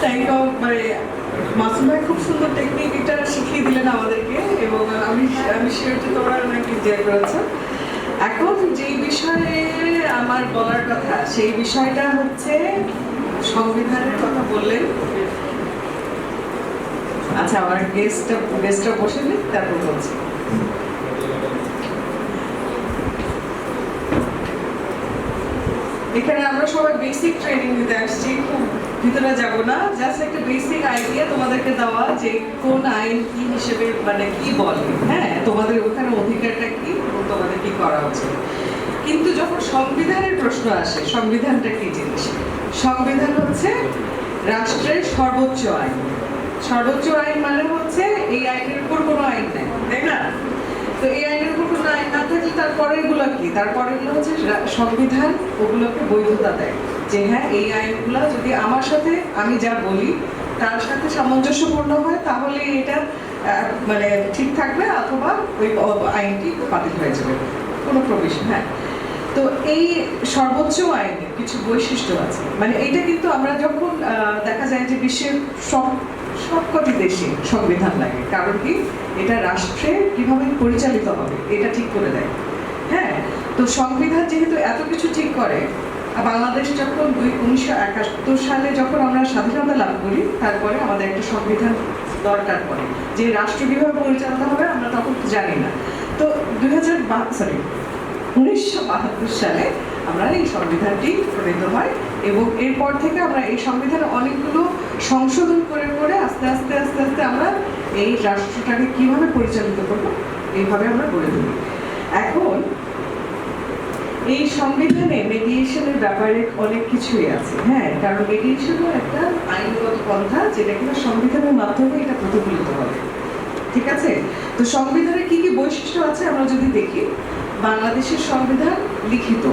Thank you. মানে মাসুম ভাই খুব সুন্দর টেকনিক এটা শিখিয়ে দিলেন আমাদেরকে, এবং আমি আমি শিওর যে তোমরা অনেক এনজয় করেছো। এখন যেই বিষয়ে আমার বলার কথা সেই বিষয়টা হচ্ছে সংবিধানের কথা বললেন। আচ্ছা, আমার গেস্টটা বসে নিন, তারপর বলছি। এখানে আমরা সবাই বেসিক ট্রেনিং দিতে আসছি, খুব ভিতরে যাব না, জাস্ট একটা বেসিক আইডিয়া তোমাদেরকে দেওয়া যে কোন আইন কি হিসেবে মানে কি বলে, হ্যাঁ তোমাদের ওখানে অধিকারটা কি এবং তোমাদের কি করা উচিত। কিন্তু যখন সংবিধানের প্রশ্ন আসে, সংবিধানটা কি জিনিস? সংবিধান হচ্ছে রাষ্ট্রের সর্বোচ্চ আইন। সর্বোচ্চ আইন মানে হচ্ছে এই আইনের উপর কোনো আইন নেই, তাই না? তো এই আইনের উপর কোনো আইন না থাকলে তারপরেগুলো কি? তারপরেগুলো হচ্ছে সংবিধান ওগুলোকে বৈধতা দেয় যে হ্যাঁ এই আইনগুলো যদি আমার সাথে আমি যা বলি তার সাথে সামঞ্জস্যপূর্ণ হয় তাহলে এটা মানে ঠিক থাকবে, অথবা ওই আইনটি বাতিল হয়ে যাবে, কোনো প্রভিশন। হ্যাঁ, তো এই সর্বোচ্চ আইনের কিছু বৈশিষ্ট্য আছে। মানে এইটা কিন্তু আমরা যখন দেখা যায় যে বিশ্বের সবকটি দেশে সংবিধান লাগে, কারণ কি এটা রাষ্ট্রে কিভাবে পরিচালিত হবে এটা ঠিক করে দেয়। হ্যাঁ, তো সংবিধান যেহেতু এত কিছু ঠিক করে, বাংলাদেশ যখন 1971 সালে যখন আমরা স্বাধীনতা লাভ করি, তারপরে আমাদের একটা সংবিধান দরকার পড়ে যে রাষ্ট্র কিভাবে পরিচালিত হবে আমরা তখন জানি না। তো 1972 সালে আমরা এই সংবিধানটি প্রণীত হয়, এবং এরপর থেকে আমরা এই সংবিধানে অনেকগুলো সংশোধন করে করে আস্তে আস্তে আস্তে আস্তে আমরা এই রাষ্ট্রটাকে কিভাবে পরিচালিত করব এইভাবে আমরা গড়ে তুলি। এখন এই সংবিধানে মেডিয়েশনের ব্যাপারে অনেক কিছুই আছে। হ্যাঁ, কারণ মেডিয়েশনও একটা আইনগত পন্থা যেটা কিনা সংবিধানের মাধ্যমে এটা প্রতিফলিত হবে। ঠিক আছে, তো সংবিধানের কি কি বৈশিষ্ট্য আছে আমরা যদি দেখি, বাংলাদেশের সংবিধান লিখিত।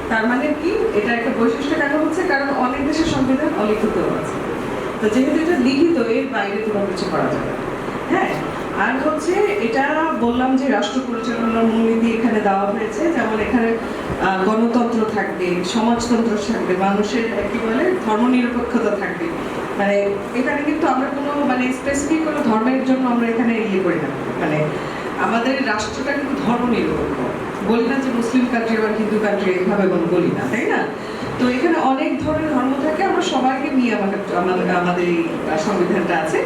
তার মানে কি এটা একটা বৈশিষ্ট্য কেন হচ্ছে? কারণ অনেক দেশের সংবিধান অলিখিত আছে, তো যেহেতু এটা লিখিত এর বাইরে কোনো কিছু করা যাবে না। হ্যাঁ, আর হচ্ছে এটা বললাম যে রাষ্ট্র পরিচালনার মূলনীতি এখানে দেওয়া হয়েছে, যেমন এখানে গণতন্ত্র থাকবে, সমাজতন্ত্র থাকবে, মানুষের কি বলে ধর্মনিরপেক্ষতা থাকবে। মানে এখানে কিন্তু আমরা কোনো মানে স্পেসিফিক কোনো ধর্মের জন্য আমরা এখানে ইয়ে করি না, মানে আমাদের রাষ্ট্রটা কিন্তু ধর্মনিরপেক্ষ। বলি না যে মুসলিম কান্ট্রি বা হিন্দু কান্ট্রি এইভাবে বলি না, তাই না? তো এখানে অনেক ধরনের ধর্ম থাকে, আমরা সবাইকে নিয়ে আমাদের এই সংবিধানটা আছে।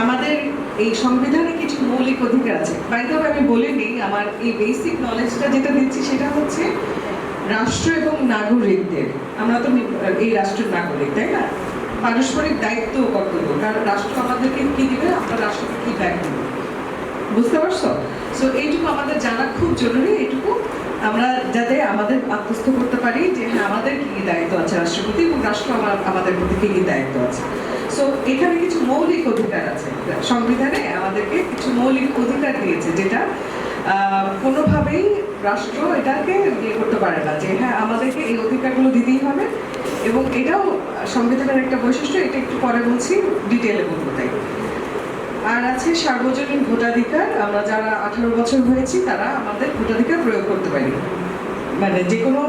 আমাদের এই সংবিধানে কিছু মৌলিক অধিকার আছে। বাইরে আমি বলিনি, আমার এই বেসিক নলেজটা যেটা দিচ্ছি সেটা হচ্ছে রাষ্ট্র এবং নাগরিকদের, আমরা তো এই রাষ্ট্রের নাগরিক, তাই না? পারস্পরিক দায়িত্ব ও কর্তব্য, কারণ রাষ্ট্র আমাদেরকে কি দিবে, আমরা রাষ্ট্রকে কি দায়িত্ব দেবো, বুঝতে পারছো? সো এইটুকু আমাদের জানা খুব জরুরি, এইটুকু আমরা যাতে আমাদের আত্মস্থ করতে পারি যে হ্যাঁ আমাদের কি কি দায়িত্ব আছে রাষ্ট্রের প্রতি, এবং রাষ্ট্র আমাদের প্রতি কি কি দায়িত্ব আছে। সো এখানে কিছু মৌলিক অধিকার আছে, সংবিধানে আমাদেরকে কিছু মৌলিক অধিকার দিয়েছে, যেটা কোনোভাবেই রাষ্ট্র এটাকে ইয়ে করতে পারে না যে হ্যাঁ আমাদেরকে এই অধিকারগুলো দিতেই হবে। এবং এটাও সংবিধানের একটা বৈশিষ্ট্য, এটা একটু পরে বলছি, ডিটেলে বলবো তাই। আর আছে সার্বজনীন ভোটাধিকার, আমরা যারা 18 বছর হয়েছি তারা আমাদের ভোটাধিকার প্রয়োগ করতে পারি, মানে যে কোনো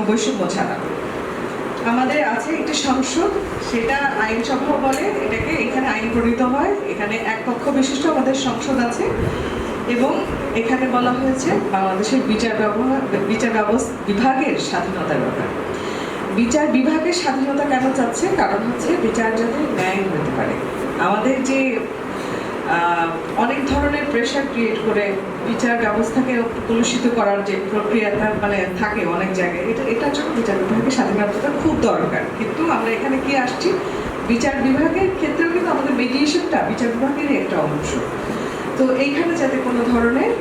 বৈষম্য ছাড়া। আমাদের আছে একটি সংসদ, সেটা আইনসভা বলে এটাকে, এখানে আইন প্রণীত হয়, এখানে এক কক্ষ বিশিষ্ট আমাদের সংসদ আছে, এবং এখানে বলা হয়েছে বাংলাদেশের বিচার বিভাগের স্বাধীনতার ব্যাপার। বিচার বিভাগের স্বাধীনতা কেন চাচ্ছে? কারণ হচ্ছে বিচার যাতে ন্যায় হতে পারে। আমাদের যে অনেক ধরনের প্রেশার ক্রিয়েট করে বিচার ব্যবস্থাকে কলুষিত করার যে প্রক্রিয়াটা মানে থাকে অনেক জায়গায়, এটার জন্য বিচার বিভাগের স্বাধীনতাটা খুব দরকার। কিন্তু আমরা এখানে কি আসছি, বিচার বিভাগের ক্ষেত্রেও কিন্তু আমাদের মেডিয়েশনটা বিচার বিভাগেরই একটা অংশ। তো এইখানে যাতে কোনো ধরনের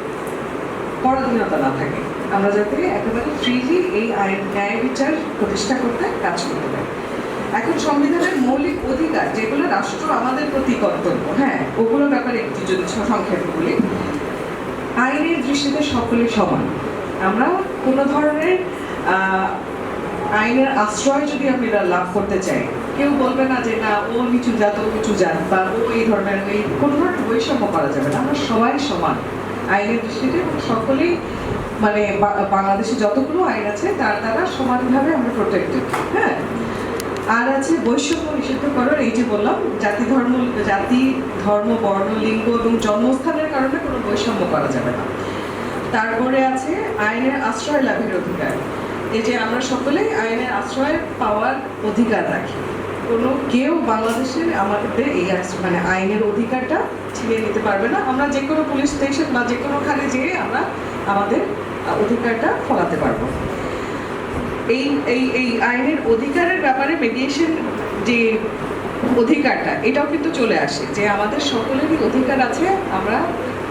পরাধীনতা না থাকে, আমরা যাতে একেবারে ফ্রিলি এই আইন ন্যায় বিচার প্রতিষ্ঠা করতে কাজ করতে পারি। এখন সংবিধানের মৌলিক অধিকার যেগুলো রাষ্ট্র আমাদের প্রতি কর্তব্য, হ্যাঁ ওগুলোর ব্যাপারে একটু যদি সংক্ষেপে বলি। আইনের দৃষ্টিতে সকলে সমান। আমরা কোনো ধরনের আইনের আশ্রয় যদি আমরা লাভ করতে চাই, কেউ বলবে না যে না ও নিচু জাত ও নিচু জাত, বা ও এই ধরনের কোনো ধরনের বৈষম্য করা যাবে না। আমরা সবাই সমান আইনের দৃষ্টিতে, এবং সকলেই মানে বাংলাদেশে যতগুলো আইন আছে তার দ্বারা সমানভাবে আমরা প্রোটেক্টেড। হ্যাঁ, আর আছে বৈষম্য নিষিদ্ধকরণ, এই যে বললাম জাতি ধর্ম বর্ণ লিঙ্গ এবং জন্মস্থানের কারণে কোনো বৈষম্য করা যাবে না। তারপরে আছে আইনের আশ্রয় লাভের অধিকার, এই যে আমরা সকলেই আইনের আশ্রয় পাওয়ার অধিকার রাখি, কোনো কেউ বাংলাদেশের আমাদের এই মানে আইনের অধিকারটা ছিনিয়ে নিতে পারবে না। আমরা যে কোনো পুলিশ স্টেশন বা যে কোনোখানে যেয়ে আমরা আমাদের অধিকারটা ফলাতে পারবো। এই এই এই আইনের অধিকারের ব্যাপারে মেডিয়েশন যে অধিকারটা, এটাও কিন্তু চলে আসে যে আমাদের সকলেরই অধিকার আছে, আমরা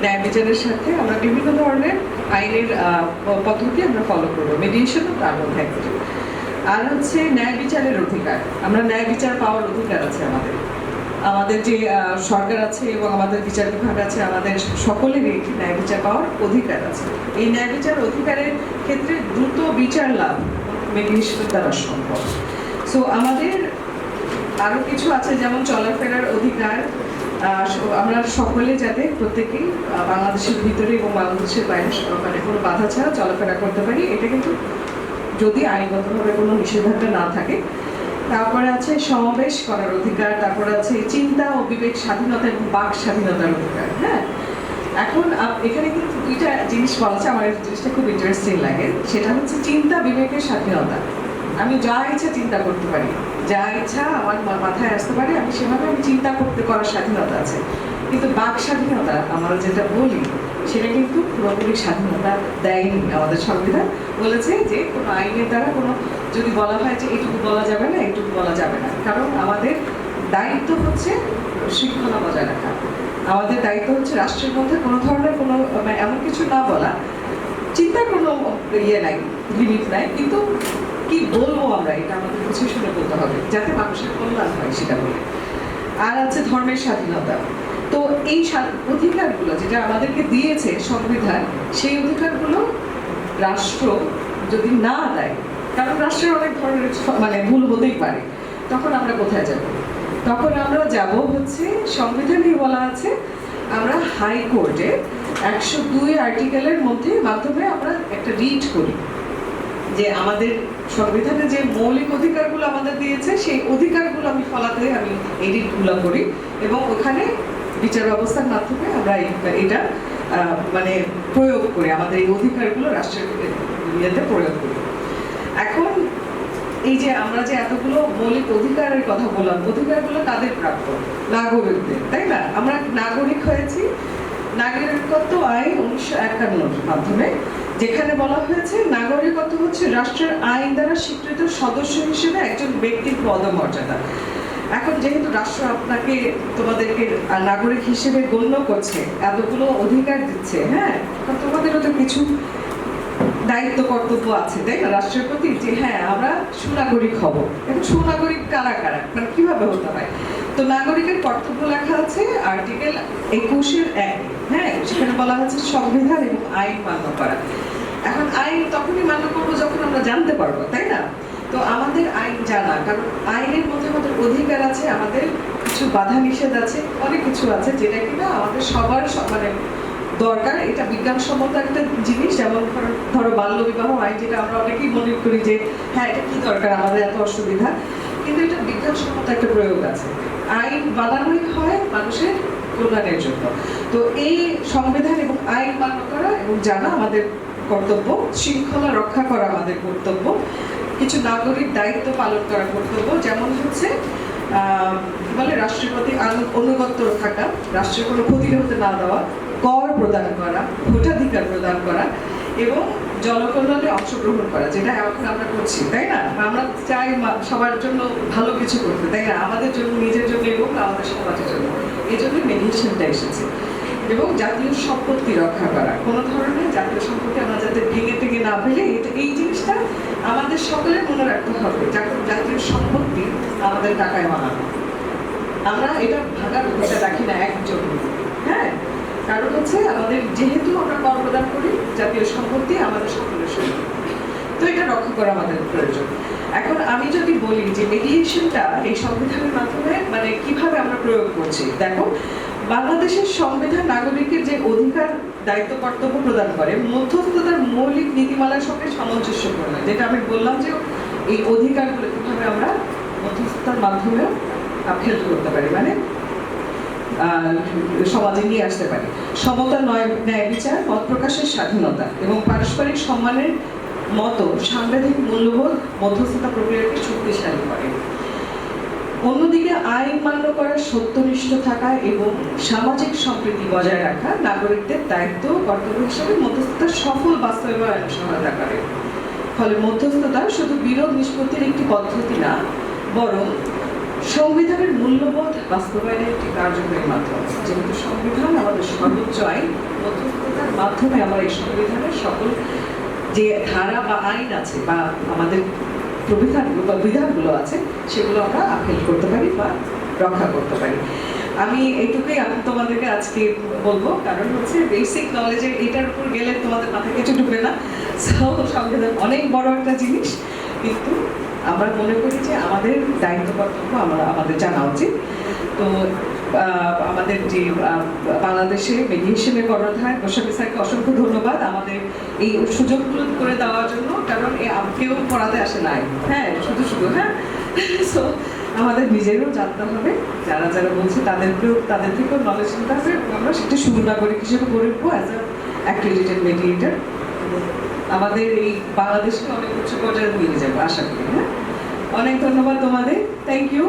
ন্যায় বিচারের সাথে আমরা বিভিন্ন ধরনের আইনের পদ্ধতি আমরা ফলো করবো, মেডিয়েশনও তার মধ্যে একটা। আর হচ্ছে ন্যায় বিচারের অধিকার, আমরা ন্যায় বিচার পাওয়ার অধিকার আছে আমাদের, আমাদের যে সরকার আছে এবং আমাদের বিচার বিভাগ আছে, আমাদের সকলেরই একটি ন্যায় বিচার পাওয়ার অধিকার আছে। এই ন্যায় বিচার অধিকারের ক্ষেত্রে দ্রুত বিচার লাভ মেডিয়েশনের দ্বারা সম্ভব। সো আমাদের আরো কিছু আছে, যেমন চলাফেরার অধিকার, আমরা সকলে যাতে প্রত্যেকেই বাংলাদেশের ভিতরে এবং বাংলাদেশের বাইরে মানে কোনো বাধা ছাড়া চলাফেরা করতে পারি, এটা কিন্তু যদি আইনগতভাবে কোনো নিষেধাজ্ঞা না থাকে। তারপরে আছে সমাবেশ করার অধিকার, তারপরে আছে চিন্তা ও বিবেক স্বাধীনতা এবং বাক স্বাধীনতার অধিকার। হ্যাঁ, এখন এখানে কিন্তু দুইটা জিনিস বলা আছে, আমার এই জিনিসটা খুব ইন্টারেস্টিং লাগে, সেটা হচ্ছে চিন্তা বিবেকের স্বাধীনতা। আমি যা ইচ্ছা চিন্তা করতে পারি, যা ইচ্ছা আমার মাথায় আসতে পারে, আমি সেভাবে চিন্তা করার স্বাধীনতা আছে। কিন্তু বাক স্বাধীনতা আমরা যেটা বলি সেটা কিন্তু পুরোপুরি স্বাধীনতা দেয়নি। আমাদের সংবিধান বলেছে যে কোনো আইনের দ্বারা কোনো যদি বলা হয় যে এইটুকু বলা যাবে না, এইটুকু বলা যাবে না, কারণ আমাদের দায়িত্ব হচ্ছে শৃঙ্খলা বজায় রাখা। আমাদের দায়িত্ব হচ্ছে রাষ্ট্রের মধ্যে কোনো ধরনের কোনো এমন কিছু না বলা, চিন্তার কোনো ইয়ে নাই, লিমিট নাই, কিন্তু কি বলবো আমরা এটা আমাদের বুঝে শুনে বলতে হবে যাতে মানুষের কল্যাণ হয় সেটা বলে। আর আছে ধর্মের স্বাধীনতা। তো এই অধিকারগুলো যেটা আমাদেরকে দিয়েছে সংবিধান, সেই অধিকারগুলো রাষ্ট্র যদি না দেয়, কারণ রাষ্ট্রের অনেক ধরনের মানে ভুল হতেই পারে, তখন আমরা কোথায় যাব? তখন আমরা যাব হচ্ছে সংবিধানে বলা আছে আমরা হাইকোর্টে 102 আর্টিকেলের মাধ্যমে আমরা একটা রিট করি যে আমাদের সংবিধানে যে মৌলিক অধিকারগুলো আমাদের দিয়েছে সেই অধিকারগুলো আমি ফলাতে আমি এই রিটগুলো করি এবং ওখানে বিচার ব্যবস্থার মাধ্যমে আমরা এটা মানে প্রয়োগ করি, আমাদের এই অধিকারগুলো রাষ্ট্রের ইয়েতে প্রয়োগ করি। এখন এই যে আমরা যে এতগুলো মৌলিক অধিকারের কথা বললাম, অধিকারগুলো কাদের প্রাপ্য? নাগরিকদের, তাই না? আমরা নাগরিক হয়েছি নাগরিকত্ব আইন 1951 মাধ্যমে, যেখানে বলা হয়েছে নাগরিকত্ব হচ্ছে রাষ্ট্রের আইন দ্বারা স্বীকৃত সদস্য হিসেবে একজন ব্যক্তির পদমর্যাদা। এখন যেহেতু রাষ্ট্র আপনাকে তোমাদেরকে নাগরিক হিসেবে গণ্য করছে, এতগুলো অধিকার দিচ্ছে, হ্যাঁ, তোমাদেরও তো কিছু দায়িত্ব কর্তব্য আছে, তাই না, রাষ্ট্রের প্রতি, যে হ্যাঁ আমরা সুনাগরিক হব। এবং সুনাগরিক কারা কারা, মানে কিভাবে হতে হয়? তো নাগরিকের কর্তব্য লেখা আছে আর্টিকেল 21-1, হ্যাঁ, সেখানে বলা হচ্ছে সংবিধান এবং আইন মান্য করা। এখন আইন তখনই মান্য করবো যখন আমরা জানতে পারবো, তাই না? তো আমাদের আইন জানা, কারণ আইনের মধ্যে আমাদের অধিকার আছে, আমাদের কিছু বাধা নিষেধ আছে, অনেক কিছু আছে যেটা কিনা আমাদের সবার মানে দরকার। এটা বিজ্ঞানসম্মত একটা জিনিস, যেমন ধরো বাল্য বিবাহ আইন, যেটা আমরা অনেকেই মনে করি যে হ্যাঁ এটা কি দরকার, আমাদের এত অসুবিধা, কিন্তু এটা বিজ্ঞানসম্মত একটা প্রয়োগ আছে। আইন বানানোই হয় মানুষের কল্যাণের জন্য। তো এই সংবিধান এবং আইন মান্য করা এবং জানা আমাদের কর্তব্য, শৃঙ্খলা রক্ষা করা আমাদের কর্তব্য, কিছু নাগরিক দায়িত্ব পালন করা কর্তব্য, যেমন হচ্ছে বলে রাষ্ট্রের প্রতি অনুগত্য থাকা, রাষ্ট্রের কোনো ক্ষতি হতে না দেওয়া, কর প্রদান করা, ভোটাধিকার প্রদান করা এবং জনকল্যাণে অংশগ্রহণ করা, যেটা এখন আমরা করছি, তাই না? আমরা চাই সবার জন্য ভালো কিছু করতে, তাই না, আমাদের জন্য, নিজের জন্য এবং আমাদের সমাজের জন্য। এই জন্য মেডিয়েশনটা এসেছে। এবং জাতীয় সম্পত্তি রক্ষা করা, কোনো ধরনের জাতীয় সম্পত্তি আমরা যাতে ভেঙে টেঙে না ফেলে, এই জিনিসটা আমাদের সকলের মনে রাখতে হবে। জাতীয় সম্পত্তি আমাদের টাকায় বানানো, আমরা এটা ভাগার এটা রাখি না একজন, হ্যাঁ, কারণ হচ্ছে আমাদের যেহেতু আমরা কর প্রদান করি, জাতীয় সম্পত্তি আমাদের সকলের সম্পত্তি, তো এটা রক্ষা করা আমাদের প্রয়োজন। এখন আমি যদি বলি যে মেডিয়েশনটা এই সংবিধানের মাধ্যমে মানে কিভাবে আমরা প্রয়োগ করছি, দেখো বাংলাদেশের সংবিধান নাগরিকের যে অধিকার দায়িত্ব কর্তব্য প্রদান করে মধ্যস্থতার মৌলিক নীতিমালার সঙ্গে সামঞ্জস্যপূর্ণ, যেটা আমি বললাম যে এই অধিকারগুলো কিভাবে আমরা মধ্যস্থতার মাধ্যমেও হেল্প করতে পারি, মানে সমাজে নিয়ে আসতে পারি। সমতা, ন্যায় বিচার, মত প্রকাশের স্বাধীনতা এবং পারস্পরিক সম্মানের মতো সাংবিধানিক মূল্যবোধ মধ্যস্থতা প্রক্রিয়াকে শক্তিশালী করে। অন্যদিকে আইন মান্য করার সত্যনিষ্ঠ থাকা এবং সামাজিক সম্প্রীতি বজায় রাখা নাগরিকদের দায়িত্ব ও কর্তব্য হিসেবে মধ্যস্থতার সফল বাস্তবায়নে সহায়তা করে। ফলে মধ্যস্থতা শুধু বিরোধ নিষ্পত্তির একটি পদ্ধতি না, বরং সংবিধানের মূল্যবোধ বাস্তবায়নের একটি কার্যকরী মাধ্যম। যেহেতু সংবিধান আমাদের সর্বোচ্চ আইন, মধ্যস্থতার মাধ্যমে আমরা এই সংবিধানের সকল যে ধারা বা আইন আছে বা আমাদের প্রবিধানগুলো বা বিধানগুলো আছে সেগুলো আমরা আপিল করতে পারি বা রক্ষা করতে পারি। আমি এইটুকুই তোমাদেরকে আজকে বলবো, কারণ হচ্ছে বেসিক নলেজের এটার উপর গেলে তোমাদের মাথায় কিছু ঢুকবে না। সংবিধান অনেক বড় একটা জিনিস, কিন্তু আমরা মনে করি যে আমাদের দায়িত্ব কর্তব্য আমাদের জানা উচিত। তো আমাদের যে বাংলাদেশে মেডিয়েশনের কর্ণধার গোস্বামী স্যারকে অসংখ্য ধন্যবাদ আমাদের এই সুযোগগুলো করে দেওয়ার জন্য, কারণ কেউ পড়াতে আসে নাই, হ্যাঁ শুধু হ্যাঁ। সো আমাদের নিজেরও জানতে হবে, যারা যারা বলছে তাদের থেকেও নলেজ নিতে হবে, আমরা সেটা শুরু নাগরিক হিসেবে করে উঠবো অ্যাজ আ অ্যাক্রেডিটেড মেডিয়েটর। আমাদের এই বাংলাদেশকে অনেক উচ্চ পর্যায়ে নিয়ে যাবো আশা করি। হ্যাঁ, অনেক ধন্যবাদ তোমাদের, থ্যাংক ইউ।